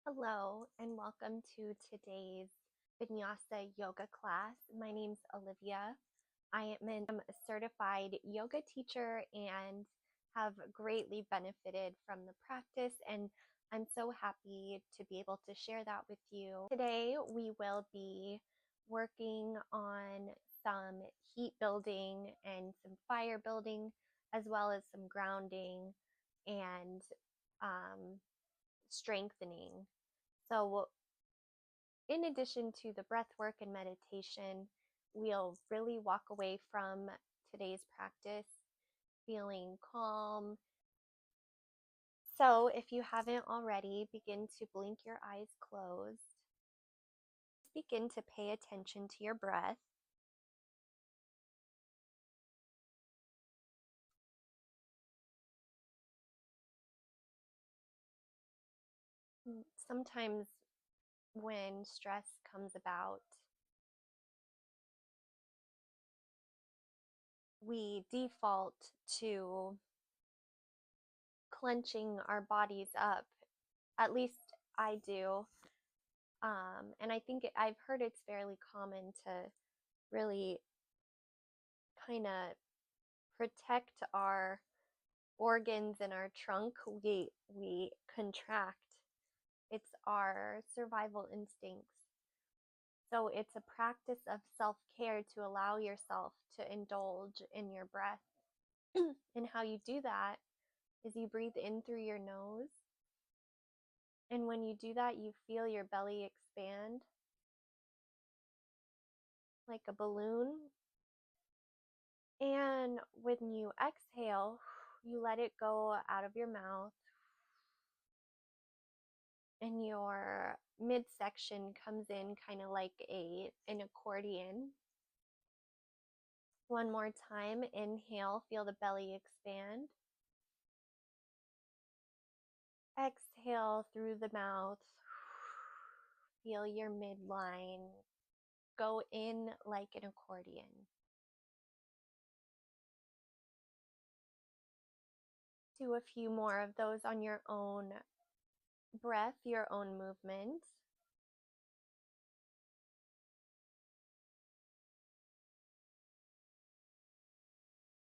Hello and welcome to today's Vinyasa yoga class. My name's Olivia. I am a certified yoga teacher and have greatly benefited from the practice, and I'm so happy to be able to share that with you. Today we will be working on some heat building and some fire building, as well as some grounding and strengthening. So, in addition to the breath work and meditation, we'll really walk away from today's practice feeling calm. So, if you haven't already, begin to blink your eyes closed. Begin to pay attention to your breath. Sometimes, when stress comes about, we default to clenching our bodies up. At least I do. And I think I've heard it's fairly common to really kind of protect our organs in our trunk. We contract. It's our survival instincts. So it's a practice of self-care to allow yourself to indulge in your breath. And how you do that is you breathe in through your nose. And when you do that, you feel your belly expand like a balloon. And when you exhale, you let it go out of your mouth, and your midsection comes in kind of like an accordion. One more time, inhale, feel the belly expand. Exhale through the mouth, feel your midline go in like an accordion. Do a few more of those on your own breath, your own movement.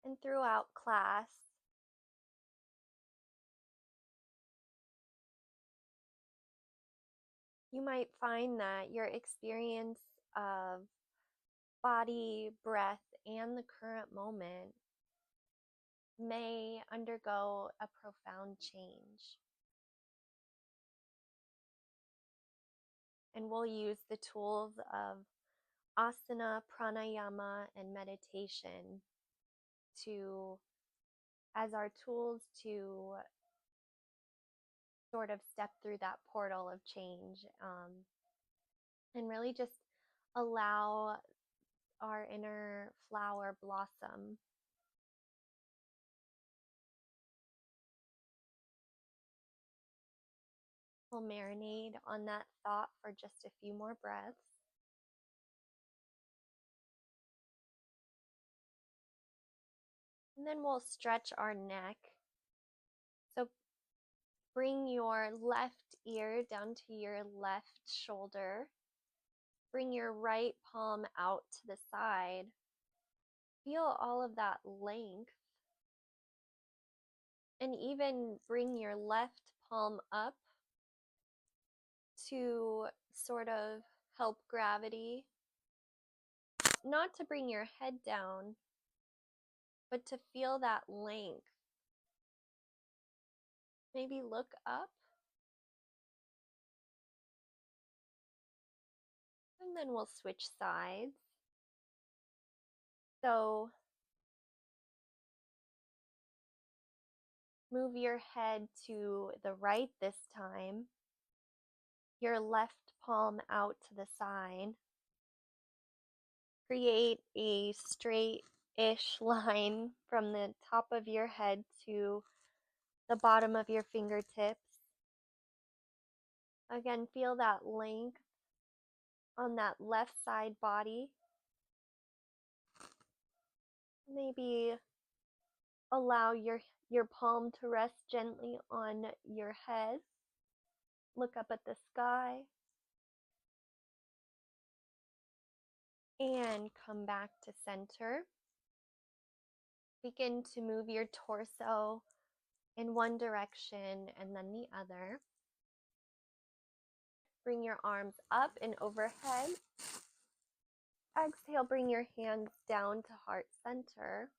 And throughout class, you might find that your experience of body, breath, and the current moment may undergo a profound change. And we'll use the tools of asana, pranayama, and meditation as our tools to sort of step through that portal of change, and really just allow our inner flower blossom. We'll marinate on that thought for just a few more breaths. And then we'll stretch our neck. So bring your left ear down to your left shoulder. Bring your right palm out to the side. Feel all of that length. And even bring your left palm up to sort of help gravity. Not to bring your head down, but to feel that length. Maybe look up. And then we'll switch sides. So move your head to the right this time. Your left palm out to the side. Create a straight-ish line from the top of your head to the bottom of your fingertips. Again, feel that length on that left side body. Maybe allow your palm to rest gently on your head. Look up at the sky and come back to center. Begin to move your torso in one direction and then the other. Bring your arms up and overhead. Exhale, bring your hands down to heart center.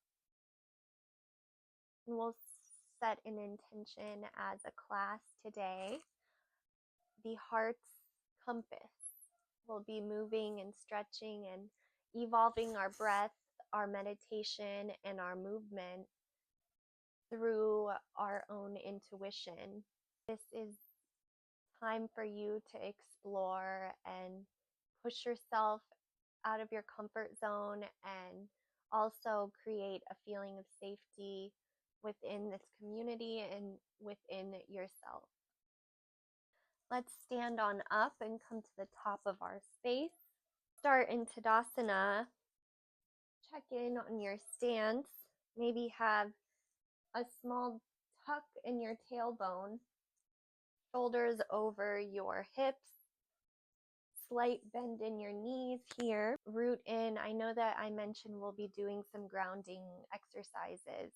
And we'll set an intention as a class today. The heart's compass will be moving and stretching and evolving our breath, our meditation, and our movement through our own intuition. This is time for you to explore and push yourself out of your comfort zone and also create a feeling of safety within this community and within yourself. Let's stand on up and come to the top of our space. Start in Tadasana. Check in on your stance. Maybe have a small tuck in your tailbone, shoulders over your hips, slight bend in your knees here. Root in. I know that I mentioned we'll be doing some grounding exercises.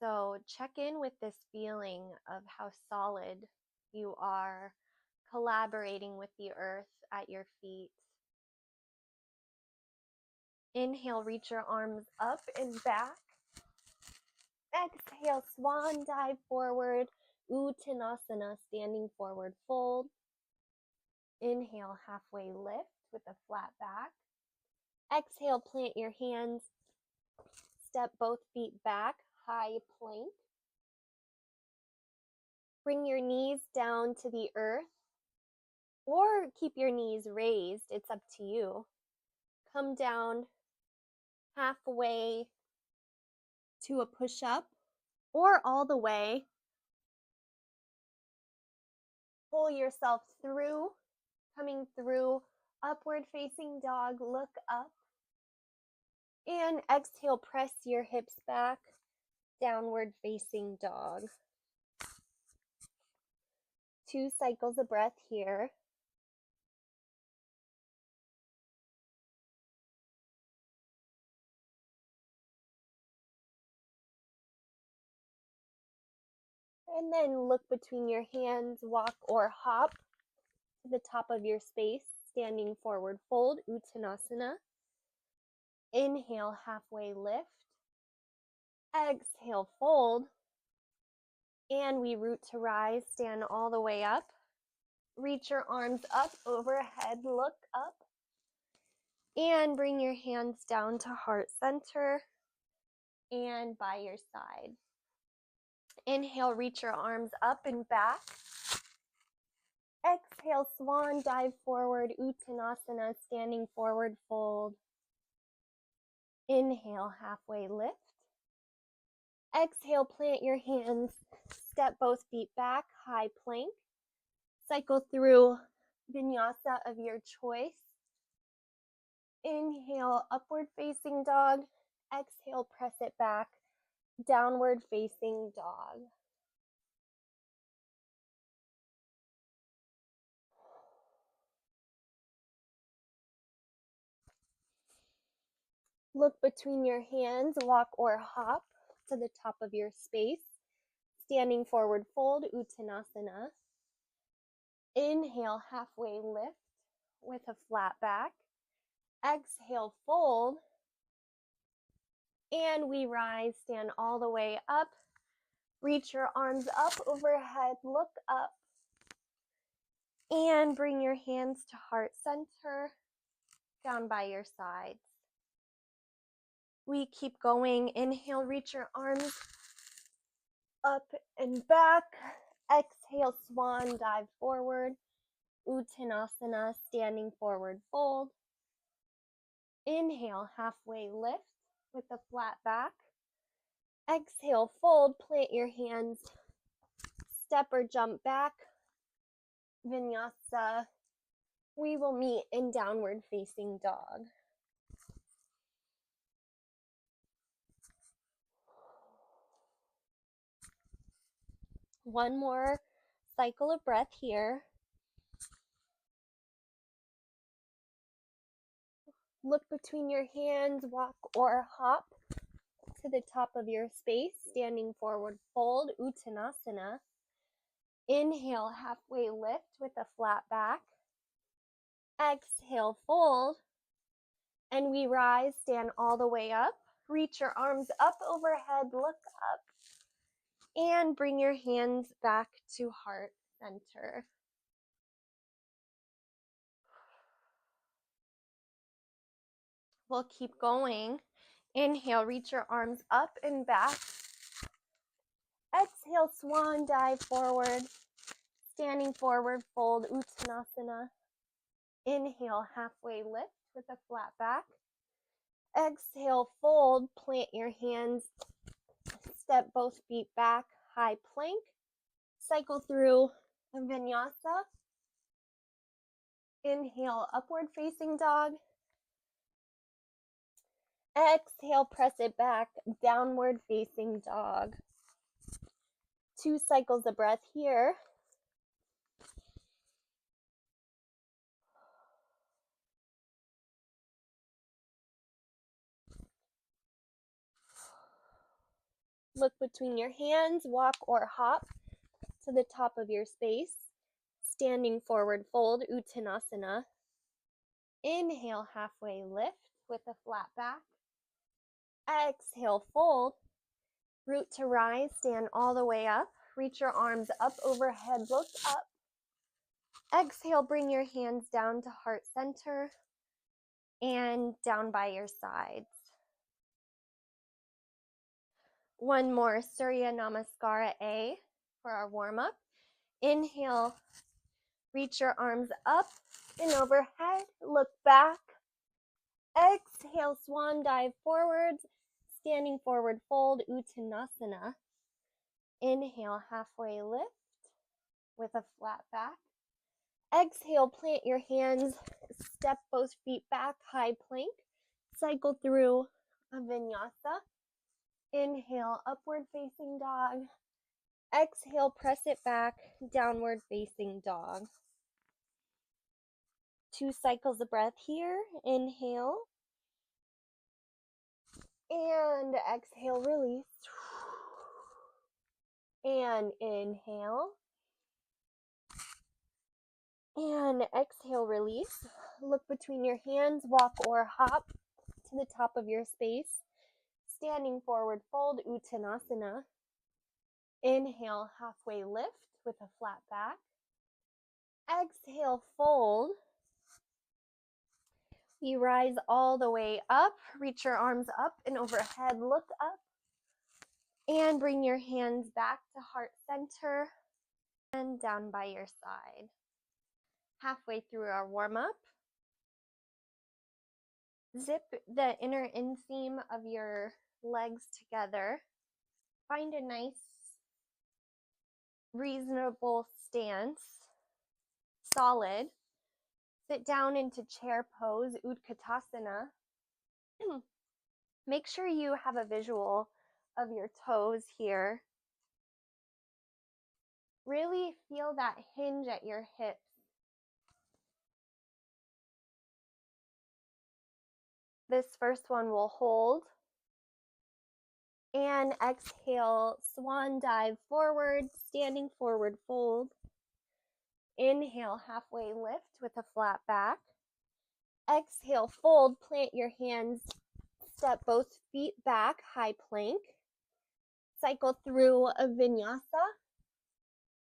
So check in with this feeling of how solid you are, collaborating with the earth at your feet. Inhale, reach your arms up and back. Exhale, swan dive forward, Uttanasana, standing forward fold. Inhale, halfway lift with a flat back. Exhale, plant your hands, step both feet back, high plank. Bring your knees down to the earth or keep your knees raised, it's up to you. Come down halfway to a push-up or all the way. Pull yourself through, coming through upward facing dog, look up. And exhale, press your hips back, downward facing dog. 2 cycles of breath here. And then look between your hands, walk or hop to the top of your space, standing forward fold, Uttanasana. Inhale, halfway lift. Exhale, fold. And we root to rise, stand all the way up. Reach your arms up, overhead, look up. And bring your hands down to heart center and by your side. Inhale, reach your arms up and back. Exhale, swan dive forward, Uttanasana, standing forward fold. Inhale, halfway lift. Exhale, plant your hands, step both feet back, high plank. Cycle through vinyasa of your choice. Inhale, upward facing dog. Exhale, press it back, downward facing dog. Look between your hands, walk or hop to the top of your space. Standing forward fold, Uttanasana. Inhale, halfway lift with a flat back. Exhale, fold. And we rise, stand all the way up. Reach your arms up overhead, look up. And bring your hands to heart center, down by your sides. We keep going. Inhale, reach your arms up and back. Exhale, swan dive forward. Uttanasana, standing forward fold. Inhale, halfway lift with a flat back. Exhale, fold, plant your hands, step or jump back. Vinyasa. We will meet in downward facing dog. One more Cycle of breath here. Look between your hands, walk or hop to the top of your space, standing forward fold, Uttanasana. Inhale, halfway lift with a flat back. Exhale, fold. And we rise, stand all the way up. Reach your arms up overhead, look up. And bring your hands back to heart center. We'll keep going. Inhale, reach your arms up and back. Exhale, swan dive forward. Standing forward, fold, Uttanasana. Inhale, halfway lift with a flat back. Exhale, fold, plant your hands. Step both feet back, high plank. Cycle through a vinyasa. Inhale, upward facing dog. Exhale, press it back, downward facing dog. 2 cycles of breath here. Look between your hands, walk or hop to the top of your space. Standing forward fold, Uttanasana. Inhale, halfway lift with a flat back. Exhale, fold. Root to rise, stand all the way up. Reach your arms up overhead, look up. Exhale, bring your hands down to heart center and down by your sides. One more, Surya Namaskara A for our warm-up. Inhale, reach your arms up and overhead, look back. Exhale, swan dive forwards, standing forward fold, Uttanasana. Inhale, halfway lift with a flat back. Exhale, plant your hands, step both feet back, high plank. Cycle through a vinyasa. Inhale, upward facing dog. Exhale, press it back, downward facing dog. 2 cycles of breath here. Inhale. And exhale, release. And inhale. And exhale, release. Look between your hands, walk or hop to the top of your space. Standing forward fold, Uttanasana. Inhale, halfway lift with a flat back. Exhale, fold. You rise all the way up. Reach your arms up and overhead, look up. And bring your hands back to heart center and down by your side. Halfway through our warm-up. Zip the inner inseam of your legs together. Find a nice, reasonable stance, solid. Sit down into chair pose, Utkatasana. Make sure you have a visual of your toes here. Really feel that hinge at your hips. This first one will hold. And exhale, swan dive forward, standing forward fold. Inhale, halfway lift with a flat back. Exhale, fold, plant your hands, step both feet back, high plank. Cycle through a vinyasa.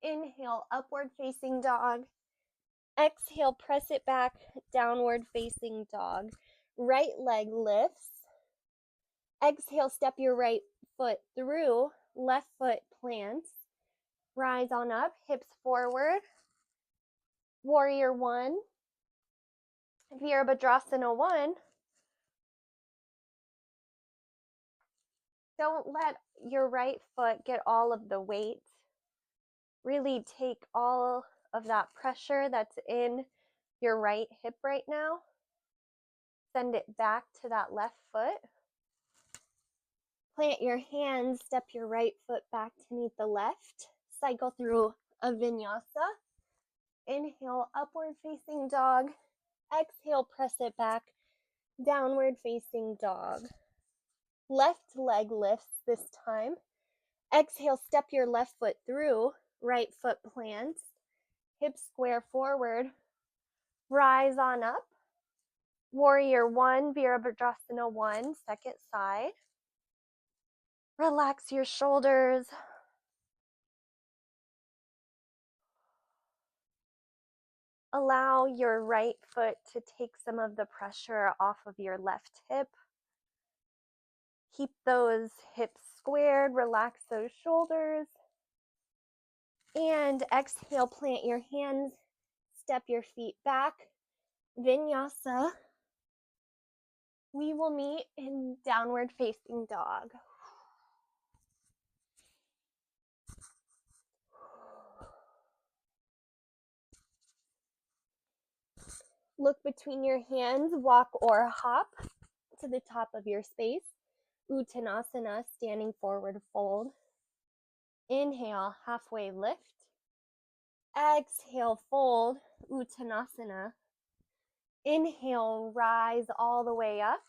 Inhale, upward facing dog. Exhale, press it back, downward facing dog. Right leg lifts. Exhale, step your right foot through, left foot plants. Rise on up, hips forward. Warrior 1. Virabhadrasana 1. Don't let your right foot get all of the weight. Really take all of that pressure that's in your right hip right now. Send it back to that left foot. Plant your hands, step your right foot back to meet the left. Cycle through a vinyasa. Inhale, upward facing dog. Exhale, press it back, downward facing dog. Left leg lifts this time. Exhale, step your left foot through, right foot plants, hips square forward, rise on up. Warrior one, Virabhadrasana one, second side. Relax your shoulders. Allow your right foot to take some of the pressure off of your left hip. Keep those hips squared, relax those shoulders. And exhale, plant your hands, step your feet back. Vinyasa. We will meet in downward facing dog. Look between your hands, walk or hop to the top of your space. Uttanasana, standing forward fold. Inhale, halfway lift. Exhale, fold, Uttanasana. Inhale, rise all the way up.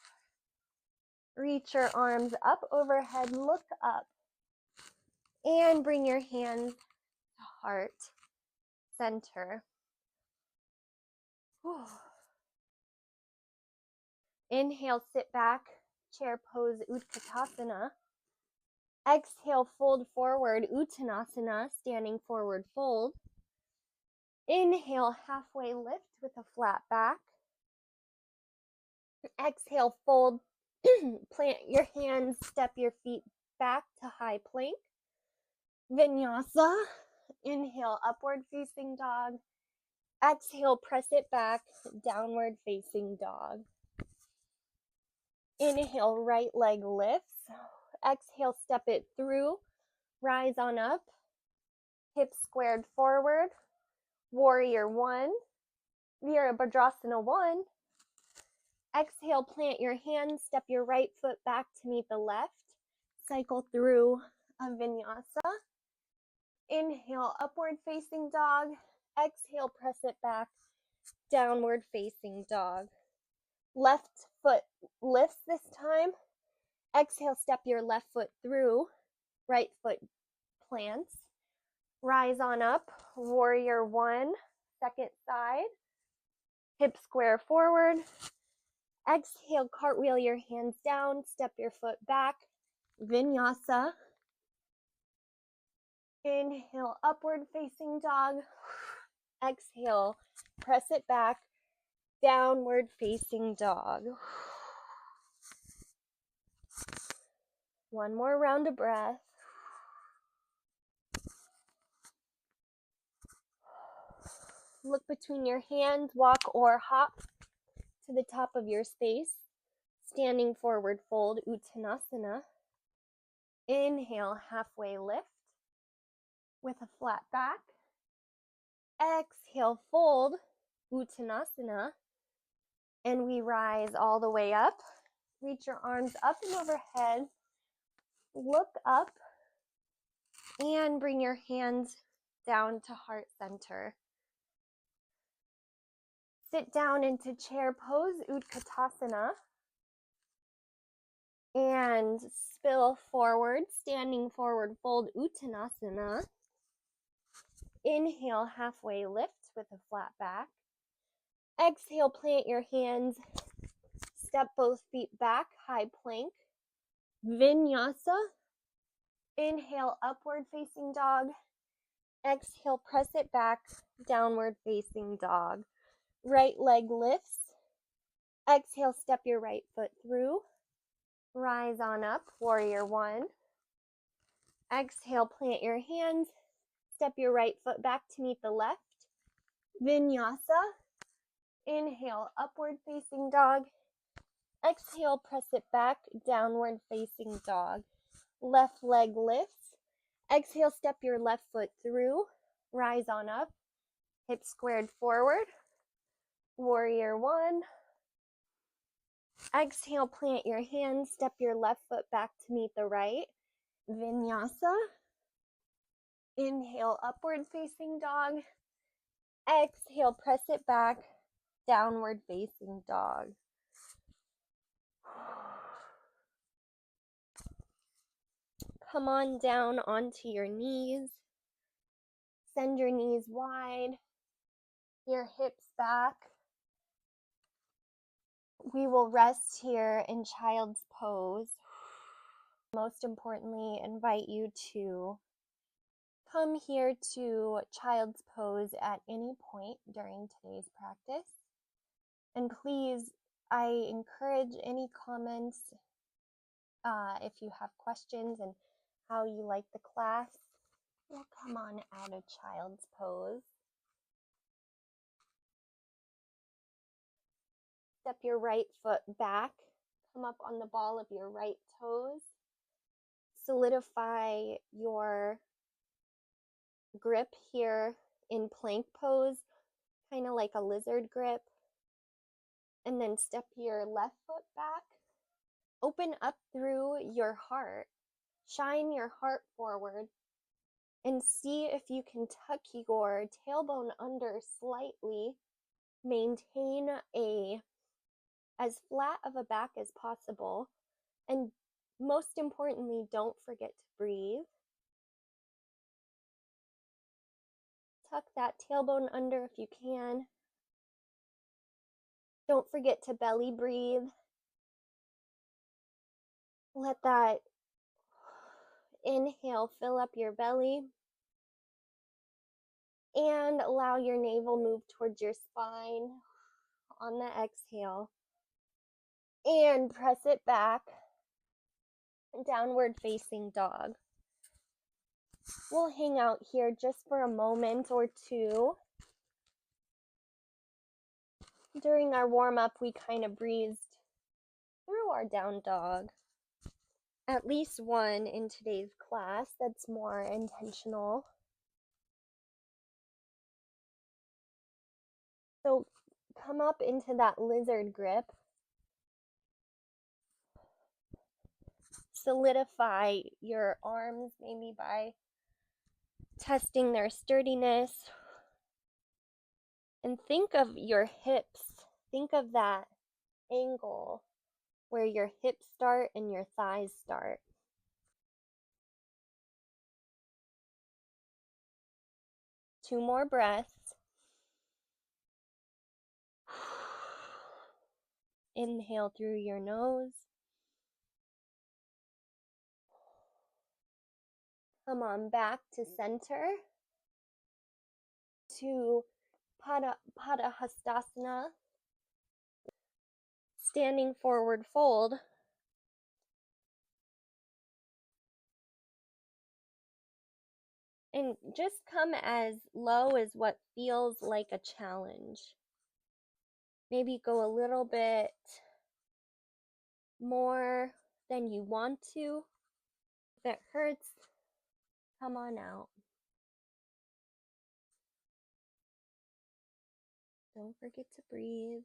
Reach your arms up overhead, look up. And bring your hands to heart center. Whew. Inhale, sit back, chair pose, Utkatasana. Exhale, fold forward, Uttanasana, standing forward fold. Inhale, halfway lift with a flat back. Exhale, fold, plant your hands, step your feet back to high plank. Vinyasa. Inhale, upward facing dog. Exhale, press it back, downward facing dog. Inhale, right leg lifts. Exhale, step it through. Rise on up. Hips squared forward. Warrior one. Virabhadrasana one. Exhale, plant your hands. Step your right foot back to meet the left. Cycle through a vinyasa. Inhale, upward facing dog. Exhale, press it back. Downward facing dog. Left foot lifts this time. Exhale, step your left foot through. Right foot plants. Rise on up. Warrior one, second side. Hips square forward. Exhale, cartwheel your hands down. Step your foot back. Vinyasa. Inhale, upward facing dog. Exhale, press it back. Downward facing dog. One more round of breath. Look between your hands, walk or hop to the top of your space. Standing forward fold, Uttanasana. Inhale, halfway lift with a flat back. Exhale, fold, Uttanasana. And we rise all the way up. Reach your arms up and overhead. Look up and bring your hands down to heart center. Sit down into chair pose, Utkatasana. And spill forward, standing forward fold, Uttanasana. Inhale, halfway lift with a flat back. Exhale, plant your hands. Step both feet back, high plank. Vinyasa. Inhale, upward facing dog. Exhale, press it back, downward facing dog. Right leg lifts. Exhale, step your right foot through. Rise on up, warrior one. Exhale, plant your hands. Step your right foot back to meet the left. Vinyasa. Inhale, upward facing dog. Exhale, press it back, downward facing dog. Left leg lifts. Exhale, step your left foot through. Rise on up. Hips squared forward. Warrior one. Exhale, plant your hands. Step your left foot back to meet the right. Vinyasa. Inhale, upward facing dog. Exhale, press it back, downward facing dog. Come on down onto your knees. Send your knees wide, your hips back. We will rest here in child's pose. Most importantly, invite you to come here to child's pose at any point during today's practice. And please, I encourage any comments if you have questions and how you like the class. We'll come on out of child's pose. Step your right foot back. Come up on the ball of your right toes. Solidify your grip here in plank pose, kind of like a lizard grip. And then step your left foot back. Open up through your heart. Shine your heart forward and see if you can tuck your tailbone under slightly. Maintain as flat of a back as possible. And most importantly, don't forget to breathe. Tuck that tailbone under if you can. Don't forget to belly breathe. Let that inhale fill up your belly. And allow your navel move towards your spine on the exhale. And press it back. Downward facing dog. We'll hang out here just for a moment or two. During our warm-up, we kind of breezed through our down dog. At least one in today's class that's more intentional. So come up into that lizard grip. Solidify your arms maybe by testing their sturdiness. And think of your hips. Think of that angle where your hips start and your thighs start. Two more breaths. Inhale through your nose. Come on back to center. To Padahastasana. Standing forward fold. And just come as low as what feels like a challenge. Maybe go a little bit more than you want to. If it hurts, come on out. Don't forget to breathe.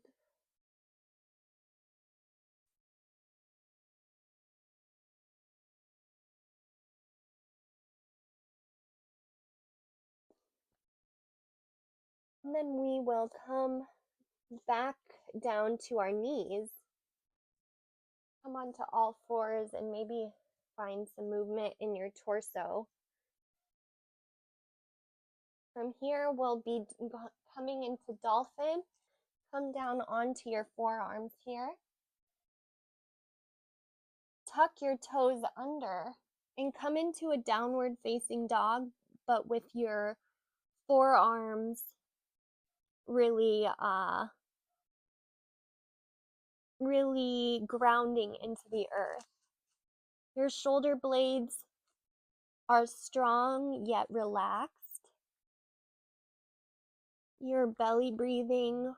And then we will come back down to our knees. Come onto all fours and maybe find some movement in your torso. From here, we'll be coming into dolphin. Come down onto your forearms here. Tuck your toes under and come into a downward facing dog, but with your forearms really grounding into the earth. Your shoulder blades are strong yet relaxed. Your belly breathing.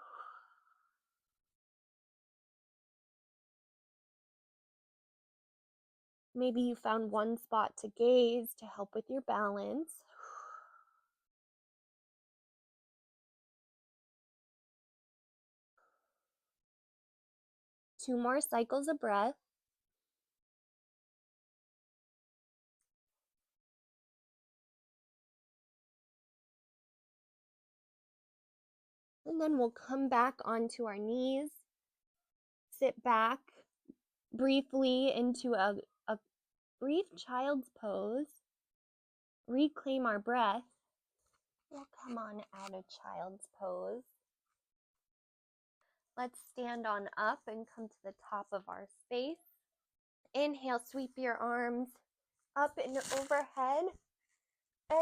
Maybe you found one spot to gaze to help with your balance. Two more cycles of breath. And then we'll come back onto our knees, sit back briefly into a brief child's pose, reclaim our breath. We'll come on out of child's pose. Let's stand on up and come to the top of our space. Inhale, sweep your arms up and overhead.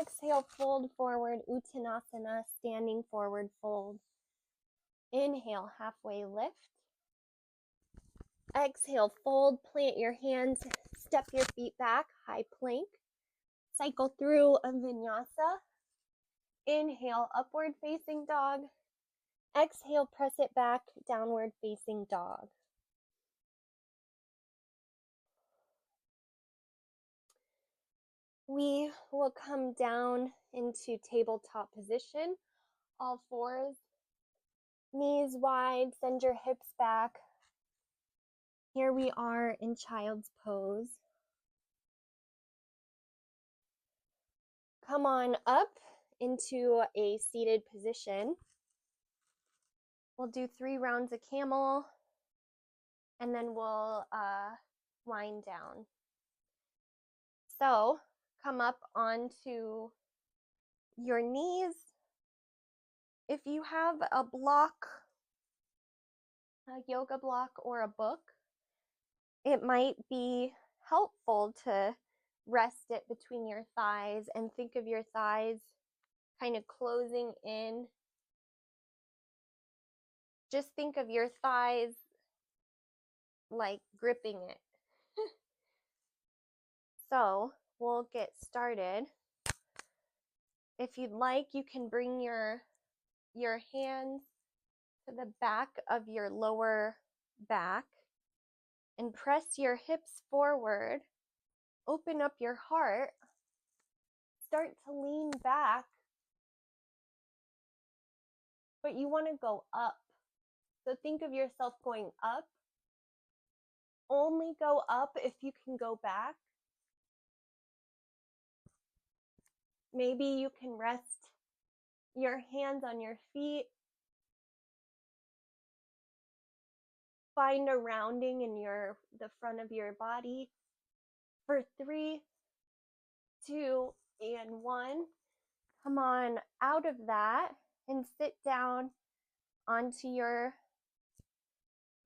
Exhale, fold forward, Uttanasana, standing forward fold. Inhale, halfway lift. Exhale, fold, plant your hands, step your feet back, high plank. Cycle through a vinyasa. Inhale, upward facing dog. Exhale, press it back, downward facing dog. We will come down into tabletop position, all fours, knees wide, send your hips back. Here we are in child's pose. Come on up into a seated position. We'll do 3 rounds of camel, and then we'll wind down. So come up onto your knees. If you have a block, a yoga block or a book, it might be helpful to rest it between your thighs and think of your thighs kind of closing in. Just think of your thighs like gripping it. So we'll get started. If you'd like, you can bring your hands to the back of your lower back and press your hips forward. Open up your heart. Start to lean back, but you want to go up. So think of yourself going up. Only go up if you can go back. Maybe you can rest your hands on your feet. Find a rounding in the front of your body. For 3, 2, and 1. Come on out of that and sit down onto your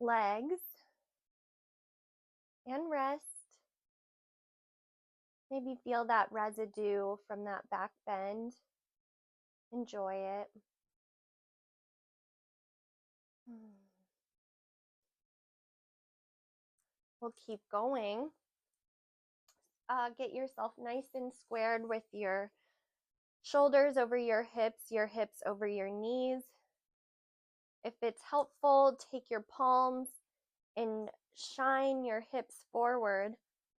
legs and rest. Maybe feel that residue from that back bend. Enjoy it. We'll keep going. Get yourself nice and squared with your shoulders over your hips over your knees. If it's helpful, take your palms and shine your hips forward.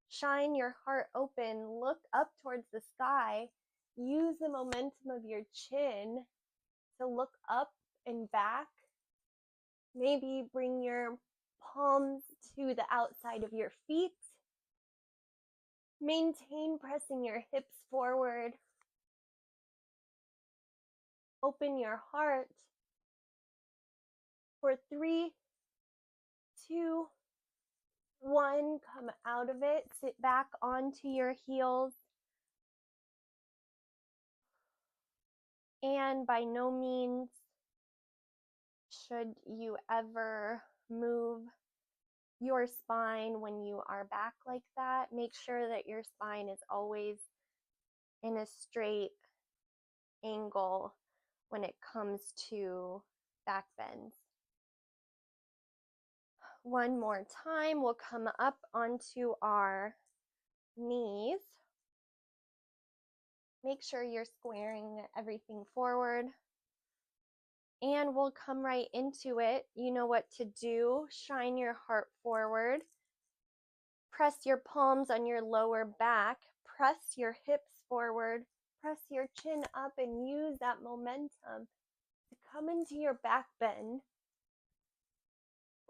Shine your heart open. Look up towards the sky. Use the momentum of your chin to look up and back. Maybe bring your palms to the outside of your feet. Maintain pressing your hips forward. Open your heart. For 3, 2, 1, come out of it. Sit back onto your heels. And by no means should you ever move your spine when you are back like that. Make sure that your spine is always in a straight angle when it comes to back bends. One more time, we'll come up onto our knees. Make sure you're squaring everything forward. And we'll come right into it. You know what to do. Shine your heart forward. Press your palms on your lower back. Press your hips forward. Press your chin up and use that momentum to come into your back bend.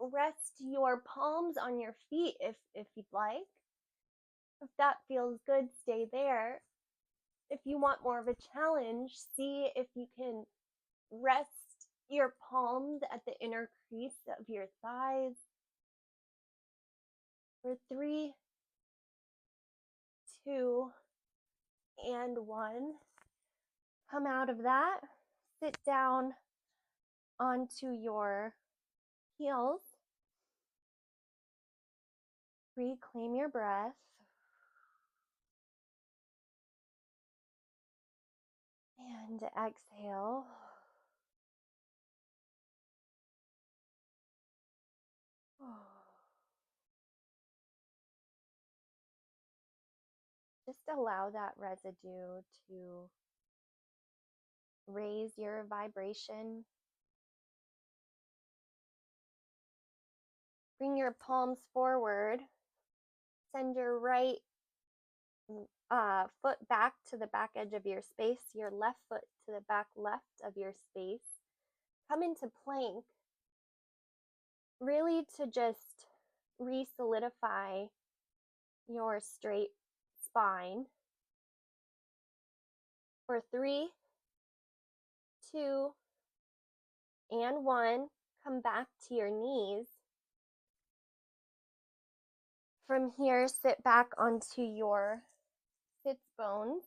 Rest your palms on your feet if you'd like. If that feels good, stay there. If you want more of a challenge, see if you can rest your palms at the inner crease of your thighs for 3, 2, and 1. Come out of that, sit down onto your heels, reclaim your breath, and exhale. Just allow that residue to raise your vibration. Bring your palms forward. Send your right foot back to the back edge of your space, your left foot to the back left of your space. Come into plank, really to just re-solidify your straight spine. For 3, 2, and 1, come back to your knees. From here, sit back onto your sits bones.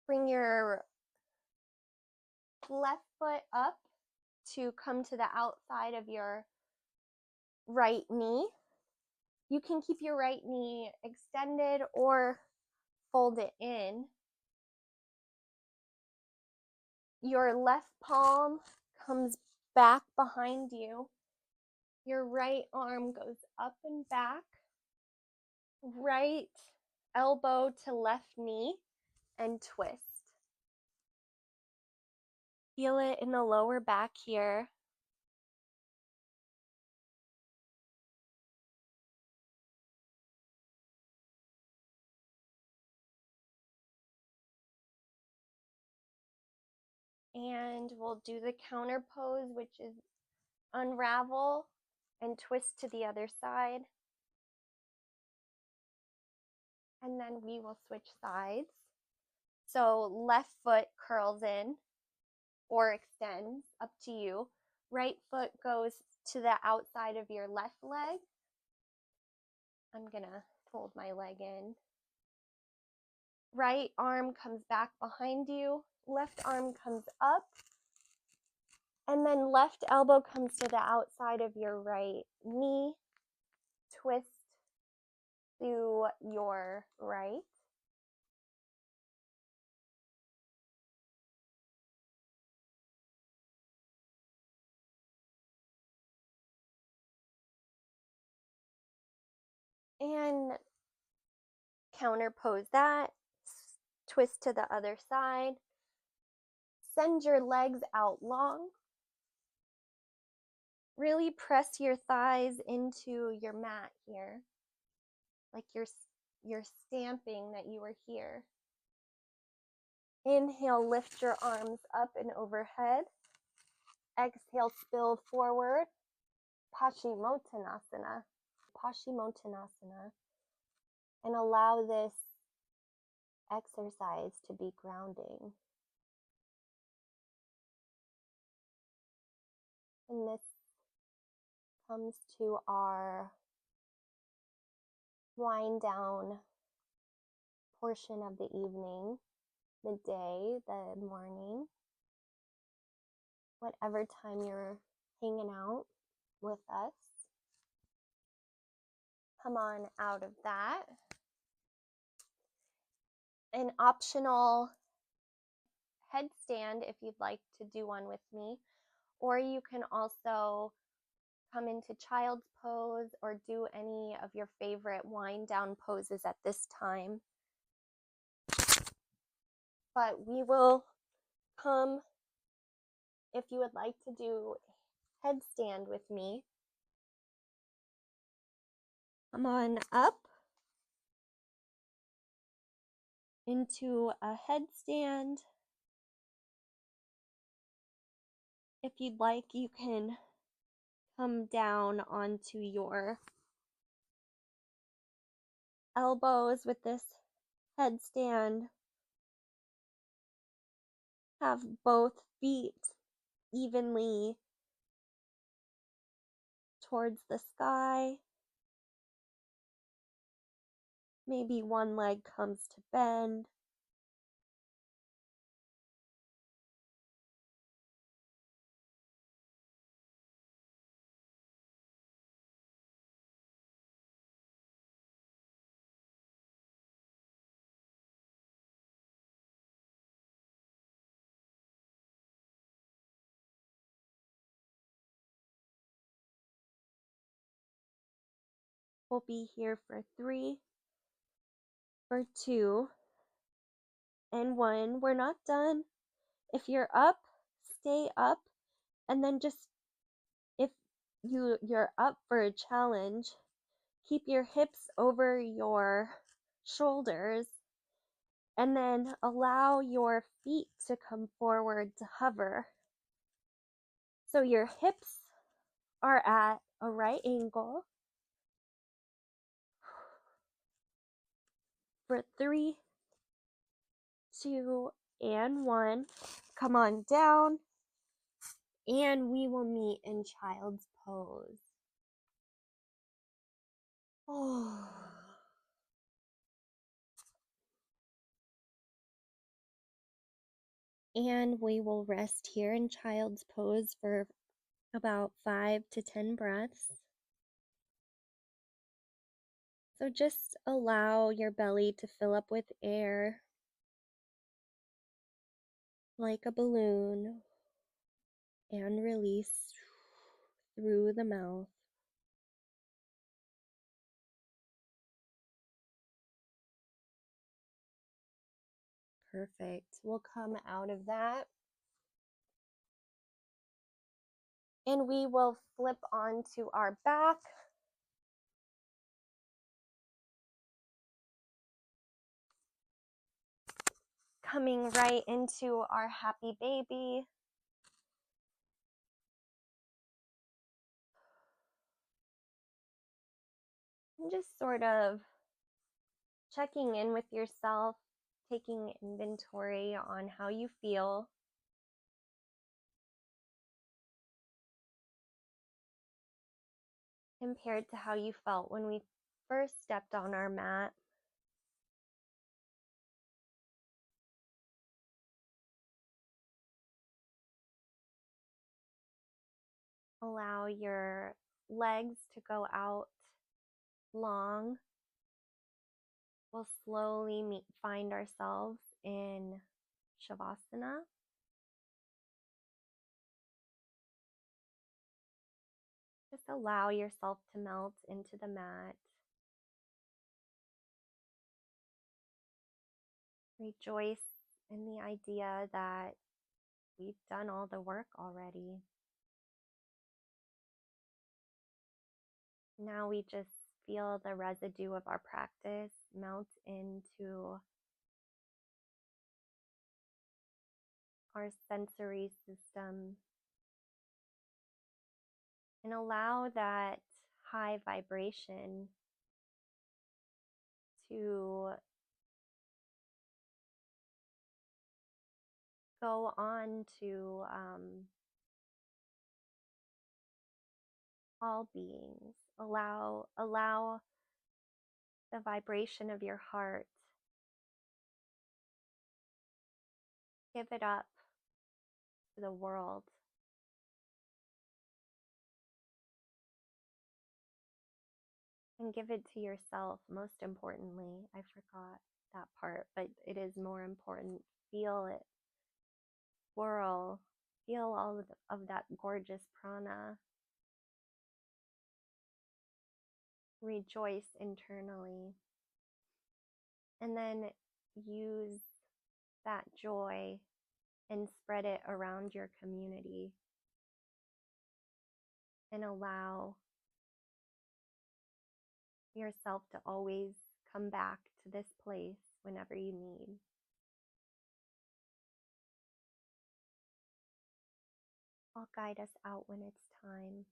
Bring your left foot up to come to the outside of your right knee. You can keep your right knee extended or fold it in. Your left palm comes back behind you. Your right arm goes up and back. Right elbow to left knee and twist. Feel it in the lower back here. And we'll do the counter pose, which is unravel and twist to the other side. And then we will switch sides. So left foot curls in or extends, up to you. Right foot goes to the outside of your left leg. I'm gonna fold my leg in. Right arm comes back behind you. Left arm comes up. And then left elbow comes to the outside of your right knee. Twist to your right. And counter pose that. Twist to the other side. Send your legs out long. Really press your thighs into your mat here, like you're stamping that you were here. Inhale, lift your arms up and overhead. Exhale, spill forward. Paschimottanasana. Paschimottanasana. And allow this exercise to be grounding. And this comes to our wind down portion of the evening, the day, the morning, whatever time you're hanging out with us. Come on out of that. An optional headstand if you'd like to do one with me, or you can also come into child's pose or do any of your favorite wind down poses at this time. But we will come, if you would like to do headstand with me, come on up into a headstand. If you'd like, you can come down onto your elbows with this headstand, Have both feet evenly towards the sky. Maybe one leg comes to bend. We'll be here for 3, for 2, and 1. We're not done. If you're up, stay up, and then just, if you're up for a challenge, keep your hips over your shoulders, and then allow your feet to come forward to hover. So your hips are at a right angle. For 3, 2, and 1. Come on down, and we will meet in child's pose. Oh. And we will rest here in child's pose for about 5 to 10 breaths. So just allow your belly to fill up with air like a balloon and release through the mouth. Perfect. We'll come out of that. And we will flip onto our back. Coming right into our happy baby. And just sort of checking in with yourself, taking inventory on how you feel. Compared to how you felt when we first stepped on our mat. Allow your legs to go out long. We'll slowly find ourselves in Shavasana. Just allow yourself to melt into the mat. Rejoice in the idea that we've done all the work already. Now we just feel the residue of our practice melt into our sensory system, and allow that high vibration to go on to all beings. Allow the vibration of your heart. Give it up to the world. And give it to yourself, most importantly. I forgot that part, but it is more important. Feel it swirl. Feel all of that gorgeous prana. Rejoice internally. And then use that joy and spread it around your community. And allow yourself to always come back to this place whenever you need. I'll guide us out when it's time.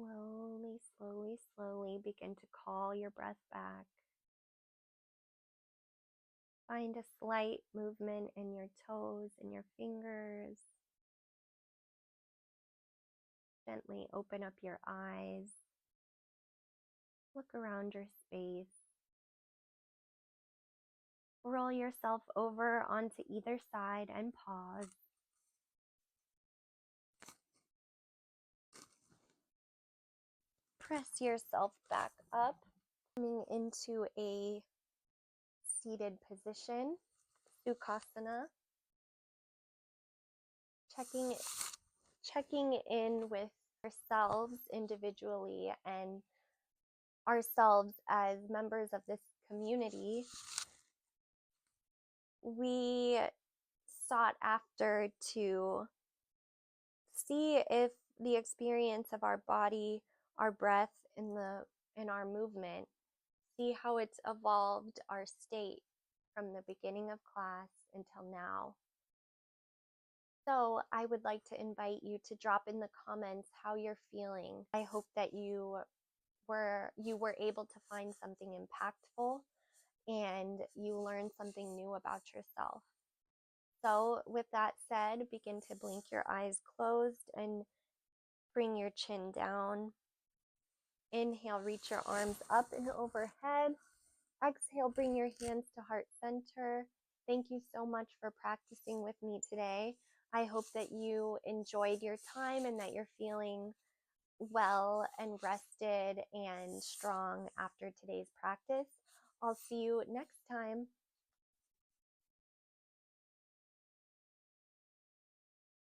Slowly, slowly, slowly begin to call your breath back. Find a slight movement in your toes and your fingers. Gently open up your eyes. Look around your space. Roll yourself over onto either side and pause. Press yourself back up, coming into a seated position, Sukhasana. Checking in with ourselves individually and ourselves as members of this community. We sought after to see if the experience of our body, our breath, in our movement, see how it's evolved our state from the beginning of class until now. So I would like to invite you to drop in the comments how you're feeling. I hope that you were able to find something impactful and you learned something new about yourself. So with that said, begin to blink your eyes closed and bring your chin down. Inhale, reach your arms up and overhead. Exhale, bring your hands to heart center. Thank you so much for practicing with me today. I hope that you enjoyed your time and that you're feeling well and rested and strong after today's practice. I'll see you next time.